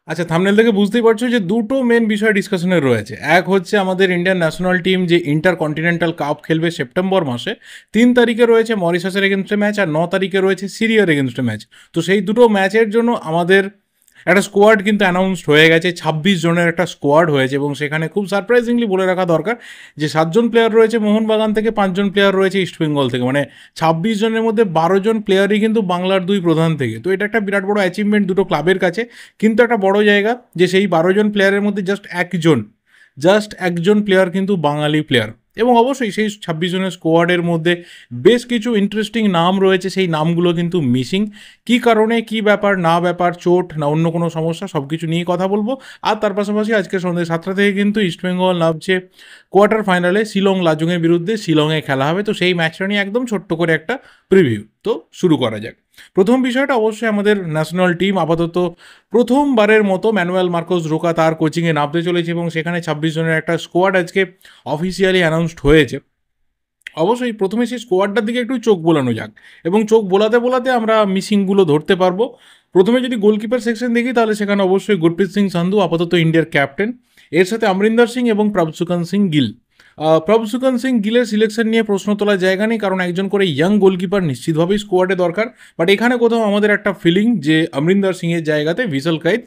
আচ্ছা, থাম্বনেল থেকে বুঝতেই পারছো যে দুটো মেন বিষয় ডিসকাশনের রয়েছে। এক হচ্ছে আমাদের ইন্ডিয়ান ন্যাশনাল টিম যে ইন্টার কন্টিনেন্টাল কাপ খেলবে সেপ্টেম্বর মাসে। 3 তারিখে রয়েছে মরিশাসের এগেনস্টে ম্যাচ, আর 9 তারিখে রয়েছে সিরিয়ার এগেনস্টে ম্যাচ। তো সেই দুটো ম্যাচের জন্য আমাদের একটা স্কোয়াড কিন্তু অ্যানাউন্সড হয়ে গেছে, 26 জনের একটা স্কোয়াড হয়েছে, এবং সেখানে খুব সারপ্রাইজিংলি বলে রাখা দরকার যে 7 জন প্লেয়ার রয়েছে মোহনবাগান থেকে, 5 জন প্লেয়ার রয়েছে ইস্টবেঙ্গল থেকে। মানে 26 জনের মধ্যে 12 জন প্লেয়ারই কিন্তু বাংলার দুই প্রধান থেকে। তো এটা একটা বিরাট বড় অ্যাচিভমেন্ট দুটো ক্লাবের কাছে, কিন্তু একটা বড় জায়গা যে সেই 12 জন প্লেয়ারের মধ্যে জাস্ট একজন প্লেয়ার কিন্তু বাঙালি প্লেয়ার। এবং অবশ্যই সেই 26 জনের স্কোয়াডের মধ্যে বেশ কিছু ইন্টারেস্টিং নাম রয়েছে, সেই নামগুলো কিন্তু মিসিং। কী কারণে, কী ব্যাপার না ব্যাপার, চোট না অন্য কোনো সমস্যা, সব কিছু নিয়ে কথা বলবো। আর তার পাশাপাশি আজকে সন্ধ্যে 7টা থেকে কিন্তু ইস্টবেঙ্গল নামছে কোয়ার্টার ফাইনালে শিলং লাজুংয়ের বিরুদ্ধে। শিলংয়ে খেলা হবে, তো সেই ম্যাচটা নিয়ে একদম ছোট্ট করে একটা প্রিভিউ। তো শুরু করা যাক। প্রথম বিষয়টা অবশ্যই আমাদের ন্যাশনাল টিম আপাতত প্রথমবারের মতো ম্যানুয়েল মার্কোস রোকা তার কোচিংয়ে নামতে চলেছে, এবং সেখানে 26 জনের একটা স্কোয়াড আজকে অফিসিয়ালি অ্যানাউন্সড হয়েছে। অবশ্যই প্রথমে সেই স্কোয়াডটার দিকে একটু চোখ বোলানো যাক, এবং চোখ বোলাতে বোলাতে আমরা মিসিংগুলো ধরতে পারবো। প্রথমে যদি গোলকিপার সেকশন দেখি, তাহলে সেখানে অবশ্যই গুরপ্রীত সিং সান্ধু আপাতত ইন্ডিয়ার ক্যাপ্টেন। এর সাথে অমরিন্দর সিং এবং প্রভসুকান সিং গিল। প্রভসুকান সিং গিলের সিলেকশন নিয়ে প্রশ্ন তোলার জায়গা নেই, কারণ একজন করে ইয়াং গোলকিপার নিশ্চিতভাবেই স্কোয়াডে দরকার। বাট এখানে কোথাও আমাদের একটা ফিলিং যে অমরিন্দর সিংয়ের জায়গাতে ভিসল কাইত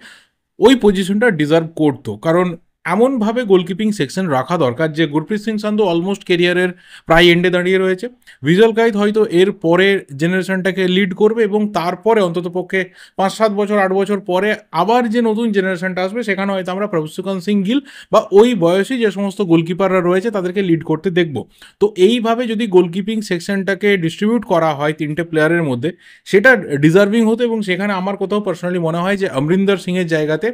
ওই পজিশনটা ডিজার্ভ করতো, কারণ এমনভাবে গোলকিপিং সেকশন রাখা দরকার যে গুরপ্রীত সিং সান্ধু অলমোস্ট কেরিয়ারের প্রায় এন্ডে দাঁড়িয়ে রয়েছে। ভিজুয়াল কাইত হয়তো এর পরের জেনারেশনটাকে লিড করবে, এবং তারপরে অন্ততপক্ষে 5-7 বছর 8 বছর পরে আবার যে নতুন জেনারেশনটা আসবে, সেখানে হয়তো আমরা প্রভসুকান সিং গিল বা ওই বয়সী যে সমস্ত গোলকিপাররা রয়েছে তাদেরকে লিড করতে দেখব। তো এইভাবে যদি গোলকিপিং সেকশনটাকে ডিস্ট্রিবিউট করা হয় 3টে প্লেয়ারের মধ্যে, সেটা ডিজার্ভিং হতো, এবং সেখানে আমার কোথাও পার্সোনালি মনে হয় যে অমরিন্দর সিংয়ের জায়গাতে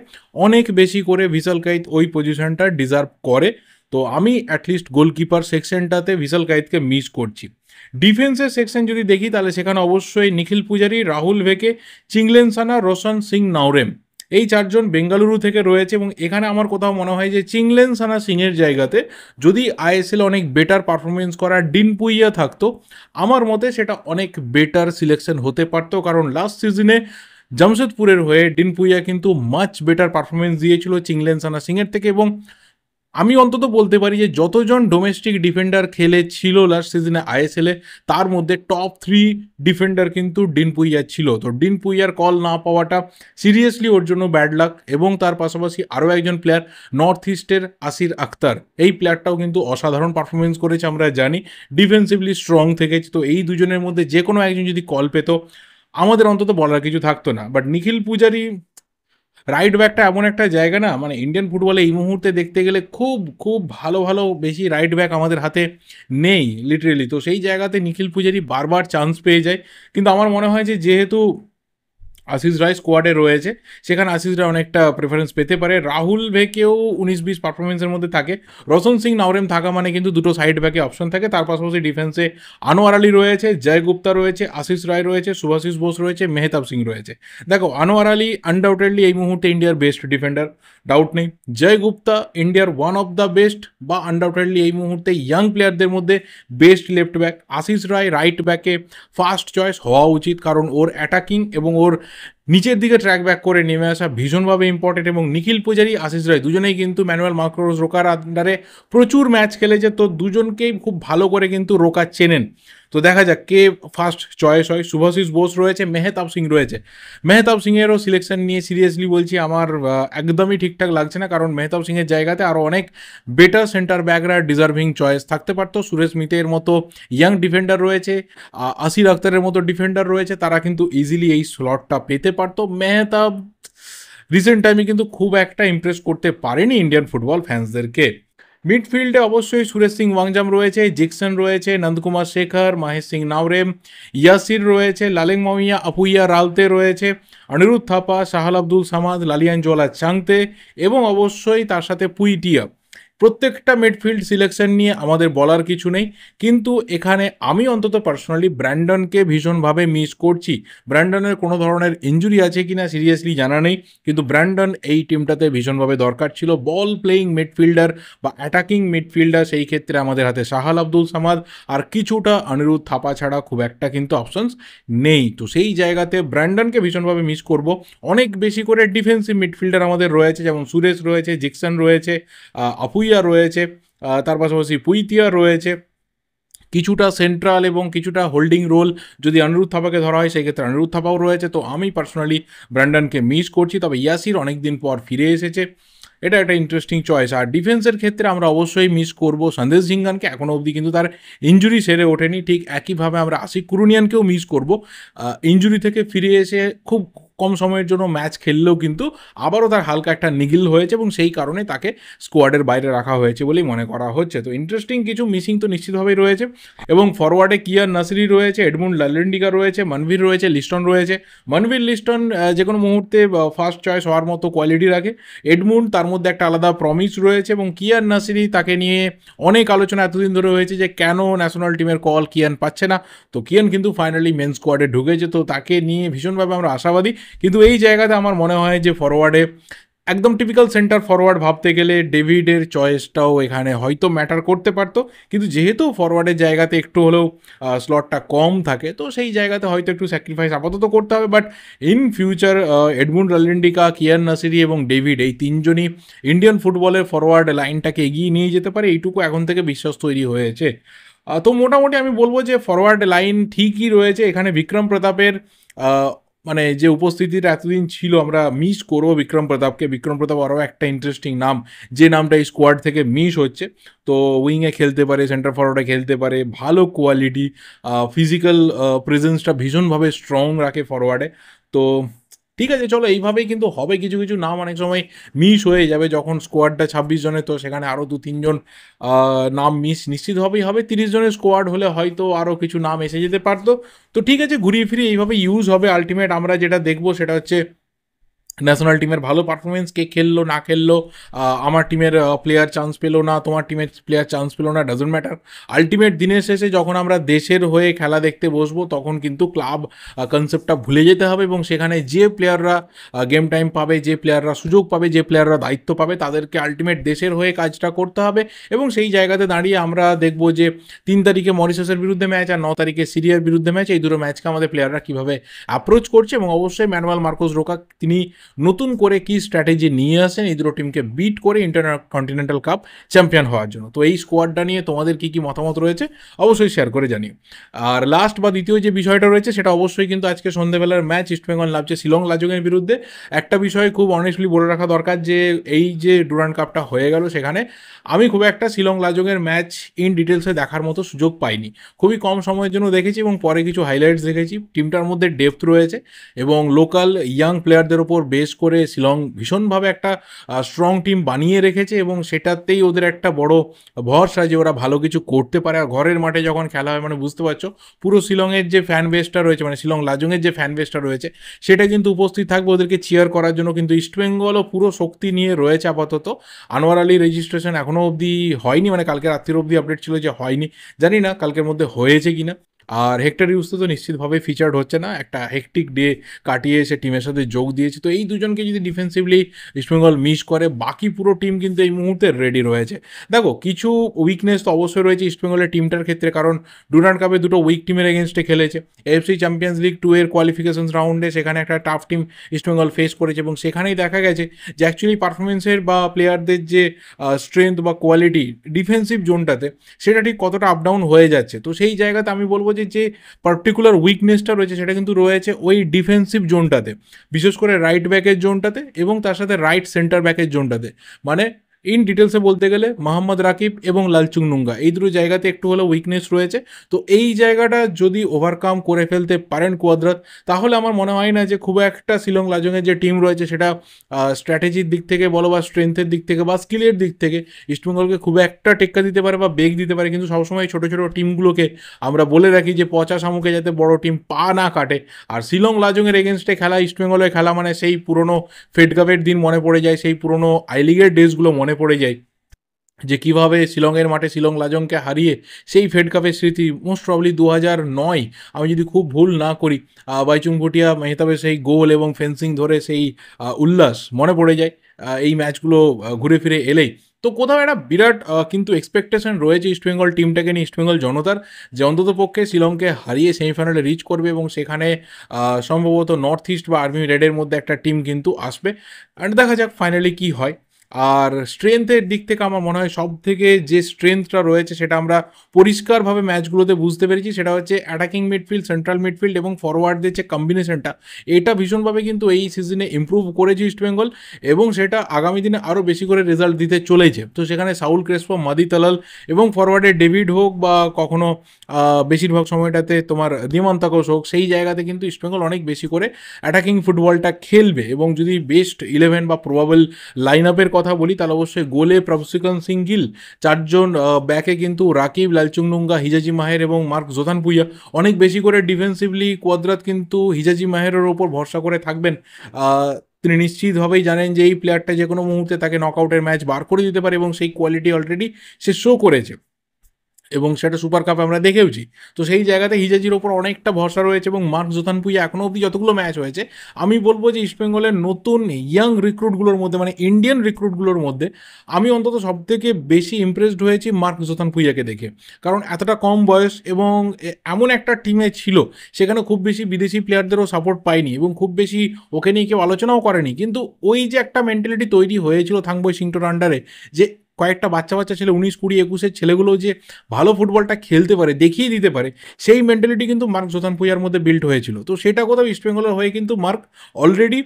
অনেক বেশি করে ভিসল কাইত ওই পজিশনটা ডিজার্ভ করে। তো আমি অ্যাটলিস্ট গোলকিপার সেকশনটাতে ভিসল কাইতকে মিস করছি। ডিফেন্সের সেকশন যদি দেখি, তাহলে সেখানে অবশ্যই নিখিল পূজারি, রাহুল ভেকে, চিংলেনসানা, রোশন সিং নাওরেম, এই 4 জন বেঙ্গালুরু থেকে রয়েছে। এবং এখানে আমার কোথাও মনে হয় যে চিংলেনসানা সিংয়ের জায়গাতে যদি আইএসএল অনেক বেটার পারফরমেন্স করা ডিনপুইয়া থাকতো, আমার মতে সেটা অনেক বেটার সিলেকশন হতে পারতো। কারণ লাস্ট সিজনে জামশেদপুরের হয়ে ডিনপুইয়া কিন্তু মাচ বেটার পারফরমেন্স দিয়েছিল চিংলেনসানা সিংয়ের থেকে। এবং আমি অন্তত বলতে পারি যে যতজন ডোমেস্টিক ডিফেন্ডার খেলেছিল লাস্ট সিজনে আইএসএলে, তার মধ্যে টপ 3 ডিফেন্ডার কিন্তু ডিনপুইয়া ছিল। তো ডিনপুইয়ার কল না পাওয়াটা সিরিয়াসলি ওর জন্য ব্যাড লাক। এবং তার পাশাপাশি আরও একজন প্লেয়ার নর্থ ইস্টের আসির আখতার, এই প্লেয়ারটাও কিন্তু অসাধারণ পারফরমেন্স করেছে, আমরা জানি ডিফেন্সিভলি স্ট্রং থেকেছে। তো এই দুজনের মধ্যে যে কোনো একজন যদি কল পেত, আমাদের অন্তত বলার কিছু থাকতো না। বাট নিখিল পূজারি রাইট ব্যাকটা এমন একটা জায়গা না, মানে ইন্ডিয়ান ফুটবলে এই মুহূর্তে দেখতে গেলে খুব খুব ভালো ভালো বেশি রাইট ব্যাক আমাদের হাতে নেই লিটারেলি। তো সেই জায়গাতে নিখিল পূজারি বারবার চান্স পেয়ে যায়। কিন্তু আমার মনে হয় যে যেহেতু আশিস রায় স্কোয়াডে রয়েছে, সেখানে আশিস রায় অনেকটা প্রেফারেন্স পেতে পারে। রাহুল ভেকেও 19-20 পারফরমেন্সের মধ্যে থাকে। রোশন সিং নাওরেম থাকা মানে কিন্তু দুটো সাইড ব্যাকে অপশন থাকে। তার পাশাপাশি ডিফেন্সে আনোয়ার আলী রয়েছে, জয় গুপ্তা রয়েছে, আশিস রায় রয়েছে, শুভাশিস বোস রয়েছে, মেহতাব সিং রয়েছে। দেখো, আনোয়ার আলী আনডাউটেডলি এই মুহূর্তে ইন্ডিয়ার বেস্ট ডিফেন্ডার, ডাউট নেই। জয় গুপ্তা ইন্ডিয়ার ওয়ান অফ দ্য বেস্ট, বা আনডাউটেডলি এই মুহূর্তে ইয়াং প্লেয়ারদের মধ্যে বেস্ট লেফট ব্যাক। আশিস রায় রাইট ব্যাকে ফার্স্ট চয়েস হওয়া উচিত, কারণ ওর অ্যাটাকিং এবং ওর নিচের দিকে ট্র্যাক ব্যাক করে নেমে আসা ভীষণভাবে ইম্পর্টেন্ট। এবং নিখিল পূজারি, আশিস রায় দুজনেই কিন্তু ম্যানুয়েল মার্কোস রোকার আন্ডারে প্রচুর ম্যাচ খেলেছে। তো দুজনকেই খুব ভালো করে কিন্তু রোকা চেনেন। তো দেখা যাক কে ফার্স্ট চয়েস হয়। শুভাশিস বোস রয়েছে, মেহতাব সিং রয়েছে। মেহতাব সিংয়েরও সিলেকশন নিয়ে সিরিয়াসলি বলছি আমার একদমই ঠিকঠাক লাগছে না, কারণ মেহতাব সিংয়ের জায়গাতে আরও অনেক বেটার সেন্টার ব্যাকরা ডিজার্ভিং চয়েস থাকতে পারতো। সুরেশ মিতের মতো ইয়াং ডিফেন্ডার রয়েছে, আসির আখতারের মতো ডিফেন্ডার রয়েছে, তারা কিন্তু ইজিলি এই স্লটটা পেতে পারতো। মেহতাব রিসেন্ট টাইমে কিন্তু খুব একটা ইমপ্রেস করতে পারেনি ইন্ডিয়ান ফুটবল ফ্যান্সদেরকে। মিডফিল্ডে অবশ্যই সুরেশ সিং ওয়াংজাম রয়েছে, জিকসন রয়েছে, নন্দকুমার শেখর, মহেশ সিং নাওরেম, ইয়াসির রয়েছে, লালেং মামিয়া আপুইয়া রালতে রয়েছে, অনিরুদ্ধ থাপা, শাহাল আব্দুল সামাদ, লালিয়ান জোলা চাংতে, এবং অবশ্যই তার সাথে পুইটিয়া। প্রত্যেকটা মিডফিল্ড সিলেকশন নিয়ে আমাদের বলার কিছু নেই, কিন্তু এখানে আমি অন্তত পার্সোনালি ব্র্যান্ডনকে ভীষণভাবে মিস করছি। ব্র্যান্ডনের কোনো ধরনের ইনজুরি আছে কিনা সিরিয়াসলি জানা নেই, কিন্তু ব্র্যান্ডন এই টিমটাতে ভীষণভাবে দরকার ছিল। বল প্লেয়িং মিডফিল্ডার বা অ্যাটাকিং মিডফিল্ডার, সেই ক্ষেত্রে আমাদের হাতে সাহাল আব্দুল সামাদ আর কিছুটা অনিরুদ্ধ থাপা ছাড়া খুব একটা কিন্তু অপশনস নেই। তো সেই জায়গাতে ব্র্যান্ডনকে ভীষণভাবে মিস করব। অনেক বেশি করে ডিফেন্সিভ মিডফিল্ডার আমাদের রয়েছে, যেমন সুরেশ রয়েছে, জিকসন রয়েছে, আপুইয়া রয়েছে, তার পাশাপাশি পুইতিয়া রয়েছে, কিছুটা সেন্ট্রাল এবং কিছুটা হোল্ডিং রোল যদি অনিরুদ্ধ থাপাকে ধরা হয় সেই ক্ষেত্রে অনিরুদ্ধ থাপাও রয়েছে। তো আমি পার্সোনালি ব্র্যান্ডনকে মিস করছি, তবে ইয়াসির অনেক দিন পর ফিরে এসেছে, এটা একটা ইন্টারেস্টিং চয়েস। আর ডিফেন্সের ক্ষেত্রে আমরা অবশ্যই মিস করব সন্দেশ ঝিঙ্গানকে, এখনও অবধি কিন্তু তার ইঞ্জুরি সেরে ওঠেনি। ঠিক একইভাবে আমরা আশিক কুরুনিয়ানকেও মিস করব, ইঞ্জুরি থেকে ফিরে এসে খুব কম সময়ের জন্য ম্যাচ খেললেও কিন্তু আবারও তার হালকা একটা নিগিল হয়েছে এবং সেই কারণে তাকে স্কোয়াডের বাইরে রাখা হয়েছে বলেই মনে করা হচ্ছে। তো ইন্টারেস্টিং কিছু মিসিং তো নিশ্চিতভাবেই রয়েছে। এবং ফরওয়ার্ডে কিয়ান নাসিরি রয়েছে, এডমুন্ড লালেন্ডিকা রয়েছে, মনভীর রয়েছে, লিস্টন রয়েছে। মনভীর লিস্টন যে কোনো মুহূর্তে ফার্স্ট চয়েস হওয়ার মতো কোয়ালিটি রাখে। এডমুন্ড তার মধ্যে একটা আলাদা প্রমিস রয়েছে, এবং কিয়ান নাসিরি তাকে নিয়ে অনেক আলোচনা এতদিন ধরে হয়েছে যে কেন ন্যাশনাল টিমের কল কিয়ান পাচ্ছে না। তো কিয়ান কিন্তু ফাইনালি মেন স্কোয়াডে ঢুকেছে, তো তাকে নিয়ে ভীষণভাবে আমরা আশাবাদী। কিন্তু এই জায়গাতে আমার মনে হয় যে ফরওয়ার্ডে একদম টিপিক্যাল সেন্টার ফরওয়ার্ড ভাবতে গেলে ডেভিডের চয়েসটাও এখানে হয়তো ম্যাটার করতে পারতো, কিন্তু যেহেতু ফরওয়ার্ডের জায়গাতে একটু হলেও স্লটটা কম থাকে, তো সেই জায়গাতে হয়তো একটু স্যাক্রিফাইস আপাতত করতে হবে। But in future Edmund Lalrindika, Kiyan Nassiri এবং ডেভিড, এই তিনজনই ইন্ডিয়ান ফুটবলের ফরওয়ার্ড লাইনটাকে এগিয়ে নিয়ে যেতে পারে, এইটুকু এখন থেকে বিশ্বাস তৈরি হয়েছে। তো মোটামুটি আমি বলবো যে ফরওয়ার্ড লাইন ঠিকই রয়েছে। এখানে বিক্রম প্রতাপের মানে যে উপস্থিতিটা এতদিন ছিল, আমরা মিস করবো বিক্রম প্রতাপকে। বিক্রম প্রতাপ আরও একটা ইন্টারেস্টিং নাম, যে নামটা এই স্কোয়াড থেকে মিস হচ্ছে। তো উইংয়ে খেলতে পারে, সেন্টার ফরওয়ার্ডে খেলতে পারে, ভালো কোয়ালিটি, ফিজিক্যাল প্রেজেন্সটা ভীষণভাবে স্ট্রং রাখে ফরওয়ার্ডে। তো ঠিক আছে, চলো এইভাবেই কিন্তু হবে। কিছু কিছু নাম অনেক সময় মিস হয়ে যাবে, যখন স্কোয়াডটা 26 জনের, তো সেখানে আরও 2-3 জন নাম মিস নিশ্চিতভাবেই হবে। 30 জনের স্কোয়াড হলে হয়তো আরও কিছু নাম এসে যেতে পারতো। তো ঠিক আছে, ঘুরিয়ে ফিরিয়ে এইভাবে ইউজ হবে। আলটিমেট আমরা যেটা দেখবো সেটা হচ্ছে ন্যাশনাল টিমের ভালো পারফরমেন্স, কে খেললো না খেললো, আমার টিমের প্লেয়ার চান্স পেলো না, তোমার টিমের প্লেয়ার চান্স পেলো না, ডাজন্ট ম্যাটার। আলটিমেট দিনের শেষে যখন আমরা দেশের হয়ে খেলা দেখতে বসবো, তখন কিন্তু ক্লাব কনসেপ্টটা ভুলে যেতে হবে, এবং সেখানে যে প্লেয়াররা গেম টাইম পাবে, যে প্লেয়াররা সুযোগ পাবে, যে প্লেয়াররা দায়িত্ব পাবে, তাদেরকে আলটিমেট দেশের হয়ে কাজটা করতে হবে। এবং সেই জায়গাতে দাঁড়িয়ে আমরা দেখবো যে 3 তারিখে মরিশাসের বিরুদ্ধে ম্যাচ আর 9 তারিখে সিরিয়ার বিরুদ্ধে ম্যাচ, এই দুটো ম্যাচকে আমাদের প্লেয়াররা কীভাবে অ্যাপ্রোচ করছে, এবং অবশ্যই ম্যানুয়াল মার্কোস রোকা তিনি নতুন করে কি স্ট্র্যাটেজি নিয়ে আসেন এই দুটো টিমকে বিট করে ইন্টারকন্টিনেন্টাল কাপ চ্যাম্পিয়ন হওয়ার জন্য। তো এই স্কোয়াডটা নিয়ে তোমাদের কি কি মতামত রয়েছে অবশ্যই শেয়ার করে জানিও। আর লাস্ট বা দ্বিতীয় যে বিষয়টা রয়েছে সেটা অবশ্যই কিন্তু আজকে সন্ধ্যেবেলার ম্যাচ ইস্টবেঙ্গল নামছে শিলং লাজংয়ের বিরুদ্ধে। একটা বিষয় খুব অনেস্টলি বলে রাখা দরকার, যে এই যে ডুরান্ড কাপটা হয়ে গেল, সেখানে আমি খুব একটা শিলং লাজংয়ের ম্যাচ ইন ডিটেলসে দেখার মতো সুযোগ পাইনি। খুবই কম সময়ের জন্য দেখেছি এবং পরে কিছু হাইলাইটস দেখেছি। টিমটার মধ্যে ডেপথ রয়েছে এবং লোকাল ইয়াং প্লেয়ারদের ওপর বেস করে শিলং ভীষণভাবে একটা স্ট্রং টিম বানিয়ে রেখেছে, এবং সেটাতেই ওদের একটা বড় ভরসা যে ওরা ভালো কিছু করতে পারে। আর ঘরের মাঠে যখন খেলা হয়, মানে বুঝতে পারছো পুরো শিলংয়ের যে ফ্যান বেসটা রয়েছে, মানে শিলং লাজংয়ের যে ফ্যান বেসটা রয়েছে, সেটা কিন্তু উপস্থিত থাকবে ওদেরকে চিয়ার করার জন্য। কিন্তু ইস্টবেঙ্গলও পুরো শক্তি নিয়ে রয়েছে আপাতত। আনোয়ার আলী রেজিস্ট্রেশন এখনও অবধি হয়নি, মানে কালকে রাত্রির অবধি আপডেট ছিল যে হয়নি, জানি না কালকের মধ্যে হয়েছে কিনা। আর হেক্টর ইউসতো তো নিশ্চিতভাবে ফিচার্ড হচ্ছে না, একটা হেকটিক ডে কাটিয়ে এসে টিমের সাথে যোগ দিয়েছে। তো এই দুজনকে যদি ডিফেন্সিভলি ইস্টবেঙ্গল মিস করে, বাকি পুরো টিম কিন্তু এই মুহূর্তে রেডি রয়েছে। দেখো, কিছু উইকনেস তো অবশ্যই রয়েছে ইস্টবেঙ্গলের টিমটার ক্ষেত্রে, কারণ ডুরান্ড কাপে দুটো উইক টিমের এগেনস্টে খেলেছে। এএফসি চ্যাম্পিয়ন্স লিগ 2 এর কোয়ালিফিকেশন রাউন্ডে সেখানে একটা টাফ টিম ইস্টবেঙ্গল ফেস করেছে, এবং সেখানেই দেখা গেছে যে অ্যাকচুয়ালি পারফরমেন্সের বা প্লেয়ারদের যে স্ট্রেংথ বা কোয়ালিটি ডিফেন্সিভ জোনটাতে, সেটা ঠিক কতটা আপ ডাউন হয়ে যাচ্ছে। তো সেই জায়গাতে আমি বলবো যে পার্টিকুলার উইকনেসটা রয়েছে সেটা কিন্তু রয়েছে ওই ডিফেন্সিভ জোনটাতে, বিশেষ করে রাইট ব্যাকের জোনটাতে এবং তার সাথে রাইট সেন্টার ব্যাকের জোনটাতে। মানে ইন ডিটেলসে বলতে গেলে মোহাম্মদ রাকিব এবং লালচুং নুঙ্গা, এই দুটো জায়গাতে একটু হলেও উইকনেস রয়েছে। তো এই জায়গাটা যদি ওভারকাম করে ফেলতে পারেন কোয়াদ্রাত, তাহলে আমার মনে হয় না যে খুব একটা শিলং লাজংয়ের যে টিম রয়েছে সেটা স্ট্র্যাটেজির দিক থেকে বলো বা স্ট্রেংথের দিক থেকে বা স্কিলের দিক থেকে ইস্টবেঙ্গলকে খুব একটা টেক্কা দিতে পারে বা বেগ দিতে পারে। কিন্তু সবসময় ছোটো ছোটো টিমগুলোকে আমরা বলে রাখি যে পচা শামুকে যাতে বড় টিম পা না কাটে। আর শিলং লাজংয়ের এগেনস্টে খেলা, ইস্টবেঙ্গলের খেলা মানে সেই পুরনো ফেড কাপের দিন মনে পড়ে যায়, সেই পুরনো আই লিগের ডেজগুলো মনে পড়ে যায়। যে কিভাবে শিলংয়ের মাঠে শিলং লাজংকে হারিয়ে সেই ফেড কাপের স্মৃতি মোস্ট প্রবলি 2009, আমি যদি খুব ভুল না করি, বাইচুং ভুটিয়া মেহতাবের সেই গোল এবং ফেন্সিং ধরে সেই উল্লাস মনে পড়ে যায় এই ম্যাচগুলো ঘুরে ফিরে এলেই। তো কোথাও একটা বিরাট কিন্তু এক্সপেকটেশন রয়েছে ইস্টবেঙ্গল টিমটাকে নিয়ে, ইস্টবেঙ্গল জনতার, যে অন্তত পক্ষে শিলংকে হারিয়ে সেমিফাইনালে রিচ করবে এবং সেখানে সম্ভবত নর্থ ইস্ট বা আর্মি রেডের মধ্যে একটা টিম কিন্তু আসবে। অ্যান্ড দেখা যাক ফাইনালি কী হয়। আর স্ট্রেংথের দিক থেকে আমার মনে হয় সব থেকে যে স্ট্রেংথটা রয়েছে সেটা আমরা পরিষ্কারভাবে ম্যাচগুলোতে বুঝতে পেরেছি, সেটা হচ্ছে অ্যাটাকিং মিডফিল্ড, সেন্ট্রাল মিডফিল্ড এবং ফরওয়ার্ডদের যে কম্বিনেশনটা, এটা ভীষণভাবে কিন্তু এই সিজনে ইমপ্রুভ করেছে ইস্টবেঙ্গল এবং সেটা আগামী দিনে আরও বেশি করে রেজাল্ট দিতে চলেছে। তো সেখানে সাউল ক্রেসপো, মাদি তালাল এবং ফরওয়ার্ডে ডেভিড হোক বা কখনো বেশিরভাগ সময়টাতে তোমার দিমান্তাকোস হোক, সেই জায়গাতে কিন্তু ইস্টবেঙ্গল অনেক বেশি করে অ্যাটাকিং ফুটবলটা খেলবে। এবং যদি বেস্ট 11 বা প্রবাবল লাইন আপের কথা বলি তাহলে অবশ্যই গোলে প্রভসিকন সিং গিল, চারজন ব্যাকে কিন্তু রাকিব, লালচুংনুঙ্গা, হিজাজি মাহের এবং মার্ক জোথানপুইয়া। অনেক বেশি করে ডিফেন্সিভলি কোয়াদ্রাত কিন্তু হিজাজি মাহেরের ওপর ভরসা করে থাকবেন। তিনি নিশ্চিতভাবেই জানেন যে এই প্লেয়ারটা যে কোনো মুহূর্তে তাকে নকআউটের ম্যাচ বার করে দিতে পারে এবং সেই কোয়ালিটি অলরেডি সে শো করেছে এবং সেটা সুপার কাপে আমরা দেখেওছি। তো সেই জায়গাতে হিজাজির ওপর অনেকটা ভরসা রয়েছে এবং মার্ক জোথানপুইয়া এখনও অবধি যতগুলো ম্যাচ হয়েছে, আমি বলবো যে ইস্টবেঙ্গলের নতুন ইয়াং রিক্রুটগুলোর মধ্যে, মানে ইন্ডিয়ান রিক্রুটগুলোর মধ্যে আমি অন্তত সবথেকে বেশি ইমপ্রেসড হয়েছি মার্ক জোথানপুইয়াকে দেখে। কারণ এতটা কম বয়স এবং এমন একটা টিমে ছিল সেখানে খুব বেশি বিদেশি প্লেয়ারদেরও সাপোর্ট পায়নি এবং খুব বেশি ওকে নিয়ে কেউ আলোচনাও করেনি, কিন্তু ওই যে একটা মেন্টালিটি তৈরি হয়েছিল থাংবই সিংটোর আন্ডারে, যে কয়েকটা বাচ্চা বাচ্চা ছেলে 19, 20, 21-এর ছেলেগুলো যে ভালো ফুটবলটা খেলতে পারে, দেখিয়ে দিতে পারে, সেই মেন্টালিটি কিন্তু মার্ক জোথানপুইয়ার মধ্যে বিল্ড হয়েছিল। তো সেটা কোথাও ইস্টবেঙ্গলের হয়ে কিন্তু মার্ক অলরেডি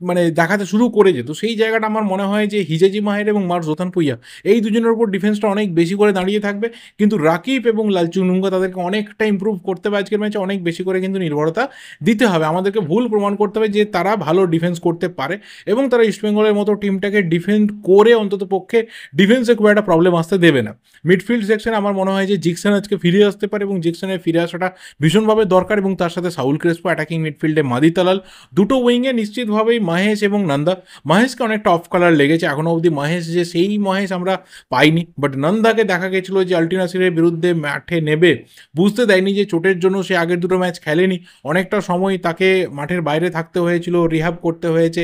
মানে দেখাতে শুরু করেছে। তো সেই জায়গাটা আমার মনে হয় যে হিজাজি মাহের এবং মার্ক জোথানপুইয়া এই দুজনের উপর ডিফেন্সটা অনেক বেশি করে দাঁড়িয়ে থাকবে, কিন্তু রাকিব এবং লালচুংনুঙ্গা তাদেরকে অনেকটা ইম্প্রুভ করতে হবে আজকের ম্যাচে, অনেক বেশি করে কিন্তু নির্ভরতা দিতে হবে, আমাদেরকে ভুল প্রমাণ করতে হবে যে তারা ভালো ডিফেন্স করতে পারে এবং তারা ইস্টবেঙ্গলের মতো টিমটাকে ডিফেন্ড করে অন্তত পক্ষে ডিফেন্সে খুব একটা প্রবলেম আসতে দেবে না। মিডফিল্ড সেকশনে আমার মনে হয় যে জিকসন আজকে ফিরে আসতে পারে এবং জিকসনের ফিরে আসাটা ভীষণভাবে দরকার, এবং তার সাথে সাউল ক্রেসপো, অ্যাটাকিং মিডফিল্ডে মাদি তালাল, দুটো উইংয়ে নিশ্চিতভাবেই মাহেশ এবং নন্দা। মাহেশকে অনেকটা অফ কালার লেগেছে, এখনও অবধি মাহেশ যে সেই মহেশ আমরা পাইনি, বাট নন্দাকে দেখা গেছিলো যে আল্টিনাসিরের বিরুদ্ধে মাঠে নেবে, বুঝতে দেয়নি যে চোটের জন্য সে আগের দুটো ম্যাচ খেলেনি, অনেকটা সময় তাকে মাঠের বাইরে থাকতে হয়েছিল, রিহ্যাব করতে হয়েছে,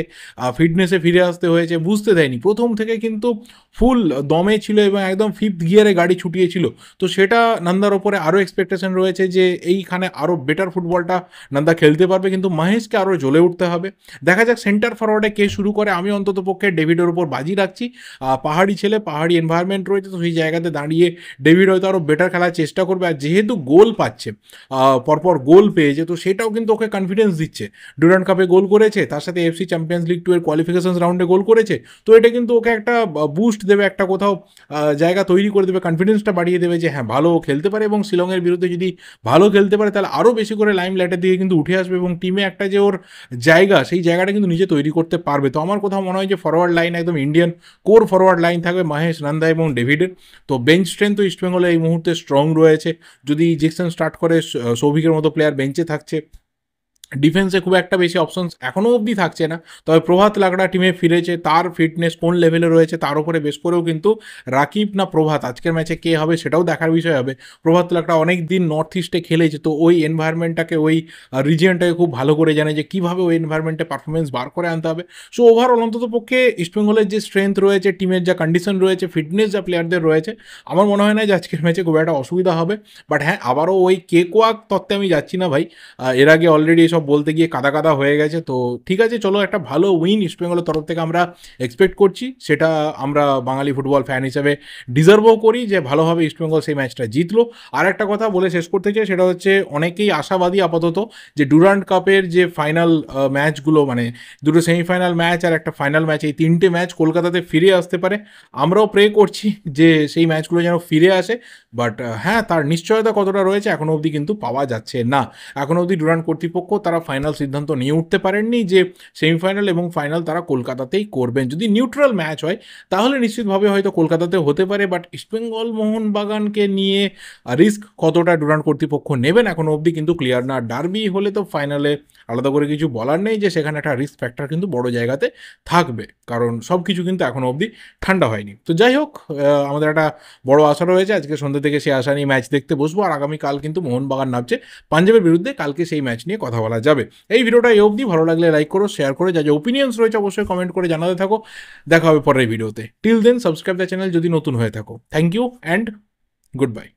ফিটনেসে ফিরে আসতে হয়েছে, বুঝতে দেয়নি, প্রথম থেকে কিন্তু ফুল দমে ছিল এবং একদম ফিফথ গিয়ারে গাড়ি ছুটিয়েছিল। তো সেটা নন্দার ওপরে আরও এক্সপেকটেশন রয়েছে যে এইখানে আরও বেটার ফুটবলটা নন্দা খেলতে পারবে, কিন্তু মহেশকে আরও জ্বলে উঠতে হবে। দেখা যাক সেন্টার ফরওয়ার্ডে কে শুরু করে, আমি অন্তত পক্ষে ডেভিডের ওপর বাজি রাখছি। পাহাড়ি ছেলে, পাহাড়ি এনভায়রনমেন্ট রয়েছে, তো সেই জায়গাতে দাঁড়িয়ে ডেভিড হয়তো আরও বেটার খেলার চেষ্টা করবে। আর যেহেতু গোল পাচ্ছে, পরপর গোল পেয়েছে, তো সেটাও কিন্তু ওকে কনফিডেন্স দিচ্ছে। ডুরান্ড কাপে গোল করেছে, তার সাথে এফসি চ্যাম্পিয়ন্স লিগ 2 এর কোয়ালিফিকেশন রাউন্ডে গোল করেছে, তো এটা কিন্তু ওকে একটা বুস্ট দেবে, একটা কোথাও জায়গা তৈরি করে দেবে, কনফিডেন্সটা বাড়িয়ে দেবে যে হ্যাঁ ভালো খেলতে পারে, এবং শিলংয়ের বিরুদ্ধে যদি ভালো খেলতে পারে তাহলে আরও বেশি করে লাইম লাইটের দিকে কিন্তু উঠে আসবে এবং টিমে একটা যে ওর জায়গা, সেই জায়গাটা কিন্তু নিজে তৈরি করতে পারবে। তো আমার কোথাও মনে হয় যে ফরওয়ার্ড লাইন একদম ইন্ডিয়ান কোর ফরওয়ার্ড লাইন থাকবে মাহেশ, নন্দা এবং ডেভিডের। তো বেঞ্চ স্ট্রেংথ তো ইস্টবেঙ্গলে এই মুহূর্তে স্ট্রং রয়েছে, যদি জিকসন স্টার্ট করে, সৌভিকের মতো প্লেয়ার বেঞ্চে থাকছে, ডিফেন্সে খুব একটা বেশি অপশনস এখনও অবধি থাকছে না। তবে প্রভাত লাগড়া টিমে ফিরেছে, তার ফিটনেস কোন লেভেলে রয়েছে তার উপরে বেশ করেও কিন্তু রাকিব না প্রভাত আজকের ম্যাচে কে হবে সেটাও দেখার বিষয় হবে। প্রভাত লাগড়া অনেক দিন নর্থ ইস্টে খেলেছে, তো ওই এনভায়রনমেন্টটাকে, ওই রিজিয়নটাকে খুব ভালো করে জানে যে কীভাবে ওই এনভায়রনমেন্টে পারফরমেন্স বার করে আনতে হবে। সো ওভারঅল অন্তত পক্ষে ইস্টবেঙ্গলের যে স্ট্রেংথ রয়েছে, টিমের যা কন্ডিশন রয়েছে, ফিটনেস যা প্লেয়ারদের রয়েছে, আমার মনে হয় না যে আজকের ম্যাচে খুব একটা অসুবিধা হবে। বাট হ্যাঁ, আবারও ওই কেকোয়াক তত্ত্বে আমি যাচ্ছি না ভাই, এর আগে অলরেডি এসব বলতে গিয়ে কাদা কাদা হয়ে গেছে। তো ঠিক আছে, চলো একটা ভালো উইন ইস্টবেঙ্গলের তরফ থেকে আমরা এক্সপেক্ট করছি, সেটা আমরা বাঙালি ফুটবল ফ্যান হিসেবে ডিজার্ভও করি যে ভালোভাবে ইস্টবেঙ্গল সেই ম্যাচটা জিতলো। আর একটা কথা বলে শেষ করতে চাই, সেটা হচ্ছে অনেকেই আশাবাদী আপাতত যে ডুরান্ড কাপের যে ফাইনাল ম্যাচগুলো, মানে দুটো সেমিফাইনাল ম্যাচ আর একটা ফাইনাল ম্যাচ, এই তিনটে ম্যাচ কলকাতাতে ফিরে আসতে পারে। আমরাও প্রে করছি যে সেই ম্যাচগুলো যেন ফিরে আসে, বাট হ্যাঁ, তার নিশ্চয়তা কতটা রয়েছে এখনও অবধি কিন্তু পাওয়া যাচ্ছে না। এখনও অবধি ডুরান্ড কর্তৃপক্ষ তারা তারা ফাইনাল সিদ্ধান্ত নিয়ে উঠতে পারেননি যে সেমিফাইনাল এবং ফাইনাল তারা কলকাতাতেই করবেন। যদি নিউট্রাল ম্যাচ হয় তাহলে নিশ্চিতভাবে হয়তো কলকাতাতে হতে পারে, বাট ইস্টবেঙ্গল মোহনবাগানকে নিয়ে রিস্ক কতটা ডুরান্ড কর্তৃপক্ষ নেবেন এখনো অবধি কিন্তু ক্লিয়ার না। ডার্বি হলে তো ফাইনালে আলাদা করে কিছু বলার নেই, যে সেখানে একটা রিস্ক ফ্যাক্টর কিন্তু বড় জায়গাতে থাকবে, কারণ সব কিছু কিন্তু এখনো অবধি ঠান্ডা হয়নি। তো যাই হোক, আমাদের একটা বড় আশা রয়েছে, আজকে সন্ধ্যে থেকে সেই আশা নিয়ে ম্যাচ দেখতে বসবো। আর আগামীকাল কিন্তু মোহনবাগান নামছে পাঞ্জাবের বিরুদ্ধে, কালকে সেই ম্যাচ নিয়ে কথা বলা যাবে। এই ভিডিওটা এই অবধি, ভালো লাগলে লাইক করো, শেয়ার করে যা যা ওপিনিয়ন্স রয়েছে অবশ্যই কমেন্ট করে জানাতে থাকো। দেখা হবে পরের ভিডিওতে। Till then subscribe the channel যদি নতুন হয়ে থাকো। Thank you and good by.